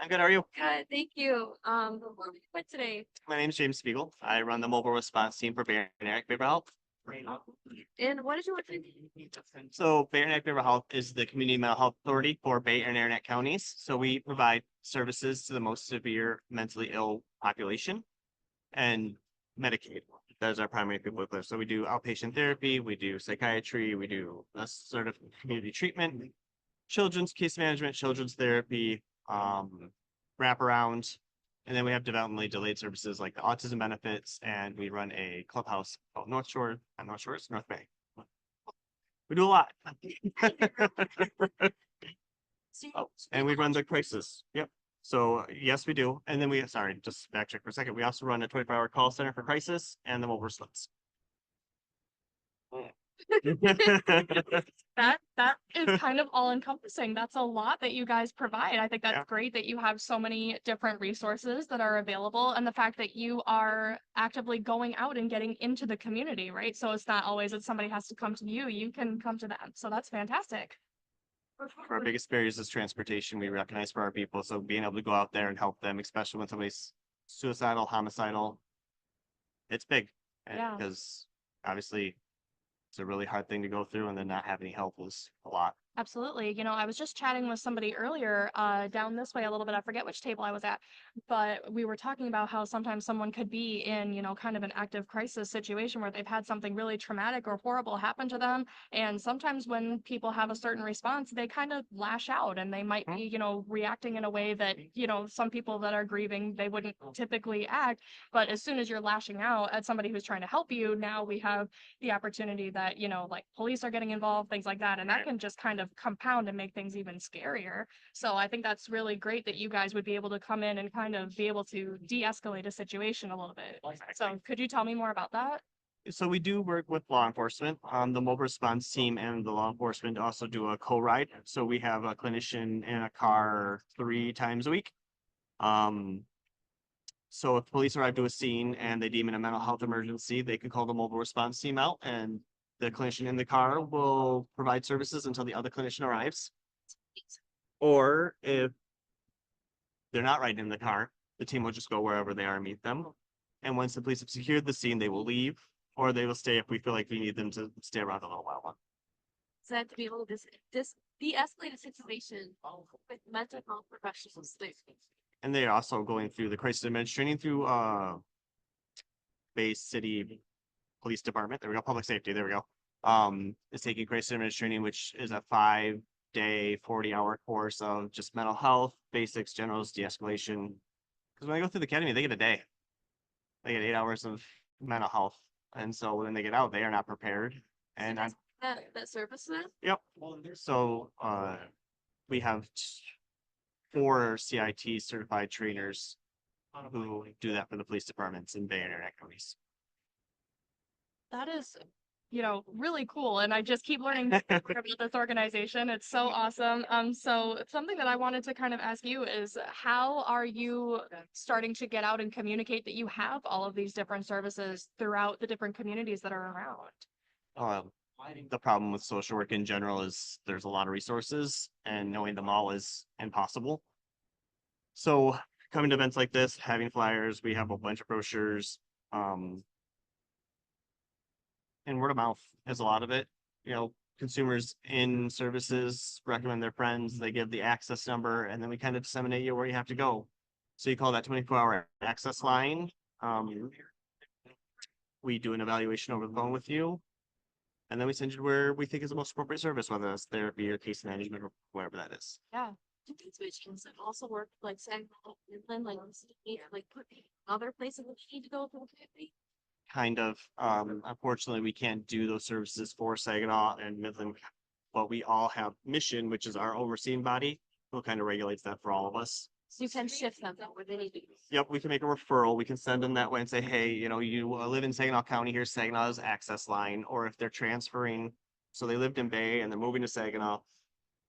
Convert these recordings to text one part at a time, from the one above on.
Good, how are you? Good, thank you. What are we doing today? My name is James Spiegel. I run the mobile response team for Arenac Behavioral Health. And what did you want to do? So Arenac Behavioral Health is the community mental health authority for Bay and Arenac counties. So we provide services to the most severe mentally ill population and Medicaid. That is our primary people with. So we do outpatient therapy, we do psychiatry, we do a sort of community treatment, children's case management, children's therapy, wraparound, and then we have developmentally delayed services like the autism benefits, and we run a clubhouse called North Shore. I'm North Shore, it's North Bay. We do a lot. Oh, and we run the crisis. Yep. So yes, we do. And then just backtrack for a second. We also run a 24-hour call center for crisis and the mobile response. That is kind of all encompassing. That's a lot that you guys provide. I think that's Yeah. great that you have so many different resources that are available, and the fact that you are actively going out and getting into the community, right? So it's not always that somebody has to come to you, you can come to them. So that's fantastic. Our biggest barriers is transportation. We recognize for our people. So being able to go out there and help them, especially when somebody's suicidal, homicidal, it's big. Yeah. Because obviously it's a really hard thing to go through, and then not have any help was a lot. Absolutely. You know, I was just chatting with somebody earlier, down this way a little bit. I forget which table I was at, but we were talking about how sometimes someone could be in, kind of an active crisis situation where they've had something really traumatic or horrible happen to them. And sometimes when people have a certain response, they kind of lash out and they might be, reacting in a way that, some people that are grieving, they wouldn't typically act. But as soon as you're lashing out at somebody who's trying to help you, now we have the opportunity that, like police are getting involved, things like that. And that can just kind of compound and make things even scarier. So I think that's really great that you guys would be able to come in and kind of be able to de-escalate a situation a little bit. So could you tell me more about that? So we do work with law enforcement. The mobile response team and the law enforcement also do a co-ride. So we have a clinician in a car 3 times a week. So if police arrive to a scene and they deem it a mental health emergency, they can call the mobile response team out, and the clinician in the car will provide services until the other clinician arrives. Or if they're not right in the car, the team will just go wherever they are and meet them. And once the police have secured the scene, they will leave, or they will stay if we feel like we need them to stay around a little while. So that to be able to de-escalate a situation with mental health professionals. And they're also going through the crisis management training through Bay City Police Department. There we go. Public safety. There we go. Is taking crisis management training, which is a 5-day, 40-hour course of just mental health, basics, generals, de-escalation. Because when they go through the academy, they get a day. They get 8 hours of mental health. And so when they get out, they are not prepared. And So that service then? Yep. So we have 4 CIT certified trainers who do that for the police departments in Bay and Arenac counties. That is, really cool. And I just keep learning more about this organization. It's so awesome. So something that I wanted to kind of ask you is, how are you starting to get out and communicate that you have all of these different services throughout the different communities that are around? The problem with social work in general is there's a lot of resources, and knowing them all is impossible. So coming to events like this, having flyers, we have a bunch of brochures, and word of mouth is a lot of it. Consumers in services recommend their friends, they give the access number, and then we kind of disseminate you where you have to go. So you call that 24-hour access line. We do an evaluation over the phone with you, and then we send you to where we think is the most appropriate service, whether it's therapy or case management or whatever that is. Yeah. Situations and also work like saying like put other places that you need to go to. Kind of. Unfortunately, we can't do those services for Saginaw and Midland, but we all have Mission, which is our overseeing body, who kind of regulates that for all of us. So you can shift them where they need to be. Yep, we can make a referral. We can send them that way and say, hey, you live in Saginaw County, here's Saginaw's access line. Or if they're transferring, so they lived in Bay and they're moving to Saginaw,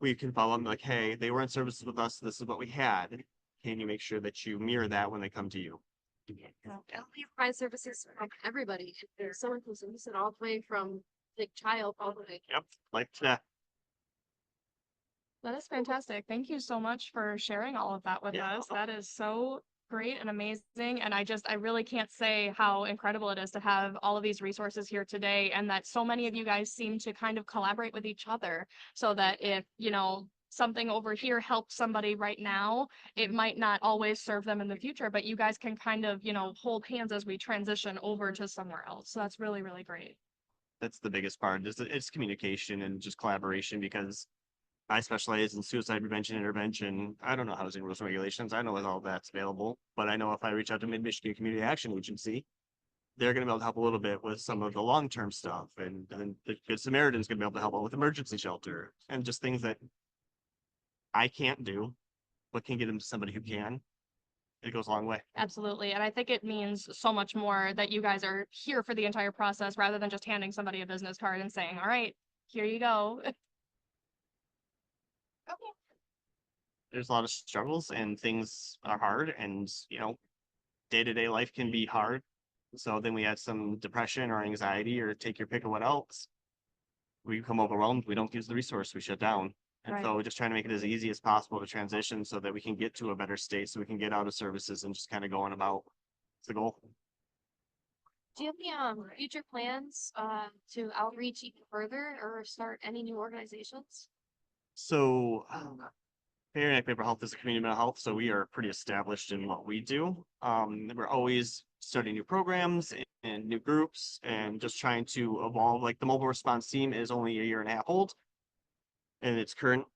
we can follow them like, hey, they were in services with us, this is what we had. Can you make sure that you mirror that when they come to you? We provide services from everybody. They're so inclusive. You said all the way from the child all the way. Yep, like that. That is fantastic. Thank you so much for sharing all of that with Yeah. us. That is so great and amazing. And I really can't say how incredible it is to have all of these resources here today and that so many of you guys seem to kind of collaborate with each other so that if, something over here helps somebody right now, it might not always serve them in the future, but you guys can kind of, hold hands as we transition over to somewhere else. So that's really, really great. That's the biggest part. It's communication and just collaboration because I specialize in suicide prevention intervention. I don't know housing rules and regulations. I know all that's available, but I know if I reach out to Mid-Michigan Community Action Agency, they're going to be able to help a little bit with some of the long-term stuff. And then the Good Samaritan's going to be able to help out with emergency shelter and just things that I can't do, but can get them to somebody who can. It goes a long way. Absolutely. And I think it means so much more that you guys are here for the entire process rather than just handing somebody a business card and saying, all right, here you go. Okay. There's a lot of struggles and things are hard and, day-to-day life can be hard. So then we had some depression or anxiety or take your pick of what else. We become overwhelmed. We don't use the resource. We shut down. And so Right. we're just trying to make it as easy as possible to transition so that we can get to a better state, so we can get out of services and just kind of going about. It's the goal. Do you have any future plans to outreach even further or start any new organizations? So Arenac Mental Health is a community mental health, so we are pretty established in what we do. We're always starting new programs and new groups and just trying to evolve. Like the mobile response team is only a year and a half old in its current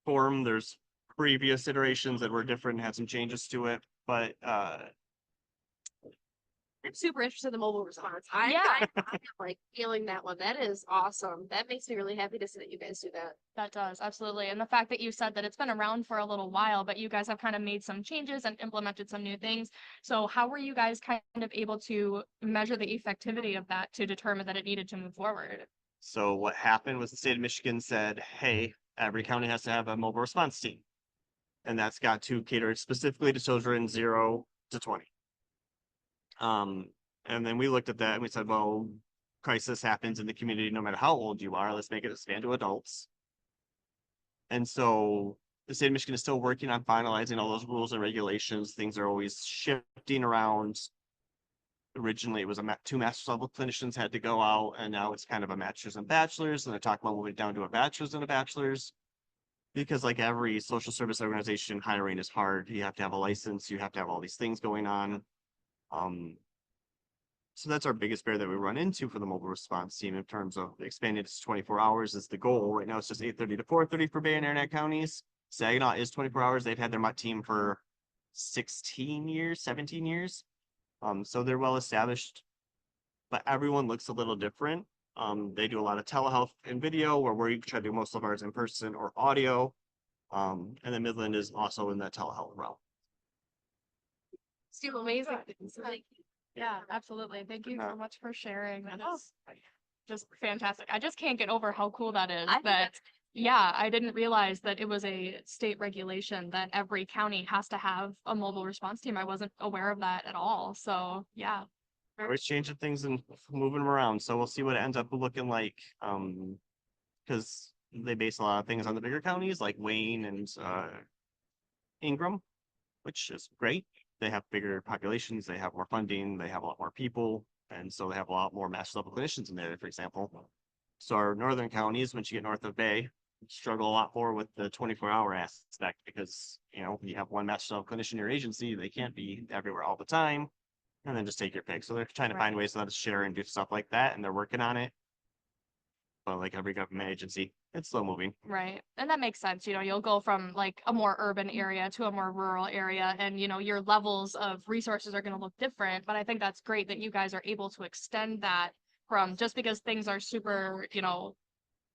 form. There's previous iterations that were different, had some changes to it, but I'm super interested in the mobile response. Yeah. I'm like feeling that one. That is awesome. That makes me really happy to see that you guys do that. That does, absolutely. And the fact that you said that it's been around for a little while, but you guys have kind of made some changes and implemented some new things. So how were you guys kind of able to measure the effectivity of that to determine that it needed to move forward? so what happened was the state of Michigan said, hey, every county has to have a mobile response team. And that's got to cater specifically to children 0 to 20. And then we looked at that and we said, well, crisis happens in the community no matter how old you are. Let's make it expand to adults. And so the state of Michigan is still working on finalizing all those rules and regulations. Things are always shifting around. Originally, it was two master's level clinicians had to go out, and now it's kind of a master's and bachelor's, and they're talking about moving down to a bachelor's and a bachelor's. Because like every social service organization, hiring is hard. You have to have a license, you have to have all these things going on. So that's our biggest barrier that we run into for the mobile response team in terms of expanding it to 24 hours is the goal. Right now it's just 8:30 to 4:30 for Bay and Arenac counties. Saginaw is 24 hours. They've had their MUT team for 16 years, 17 years. So they're well established, but everyone looks a little different. They do a lot of telehealth and video where we try to do most of ours in person or audio. And then Midland is also in that telehealth realm. Still amazing things. Yeah, absolutely. Thank you Yeah. so much for sharing. That is just fantastic. I just can't get over how cool that is. I think That, that's yeah, I didn't realize that it was a state regulation that every county has to have a mobile response team. I wasn't aware of that at all. So, yeah. Always changing things and moving them around. So we'll see what it ends up looking like. Because they base a lot of things on the bigger counties like Wayne and Ingram, which is great. They have bigger populations, they have more funding, they have a lot more people, and so they have a lot more master level clinicians in there, for example. So our northern counties, once you get north of Bay, struggle a lot more with the 24-hour aspect because when you have one master level clinician in your agency, they can't be everywhere all the time. And then just take your pick. So they're trying to find ways to let us share and do stuff like that, and they're working on it. But like every government agency, it's slow moving. Right. And that makes sense. You'll go from like a more urban area to a more rural area and, your levels of resources are going to look different. But I think that's great that you guys are able to extend that from just because things are super,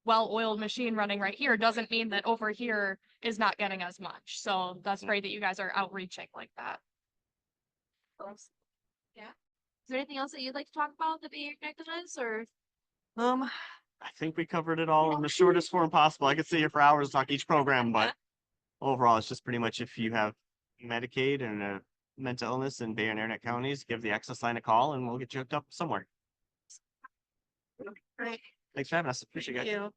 well-oiled machine running right here doesn't mean that over here is not getting as much. So that's great that you guys are outreaching like that. Yeah. Is there anything else that you'd like to talk about that being connected to us or? I think we covered it all in the shortest form possible. I could sit here for hours and talk each program, but overall, it's just pretty much if you have Medicaid and a mental illness in Bay and Arenac counties, give the access line a call and we'll get you hooked up somewhere. Right. Thanks for having us. Appreciate it. Thank you.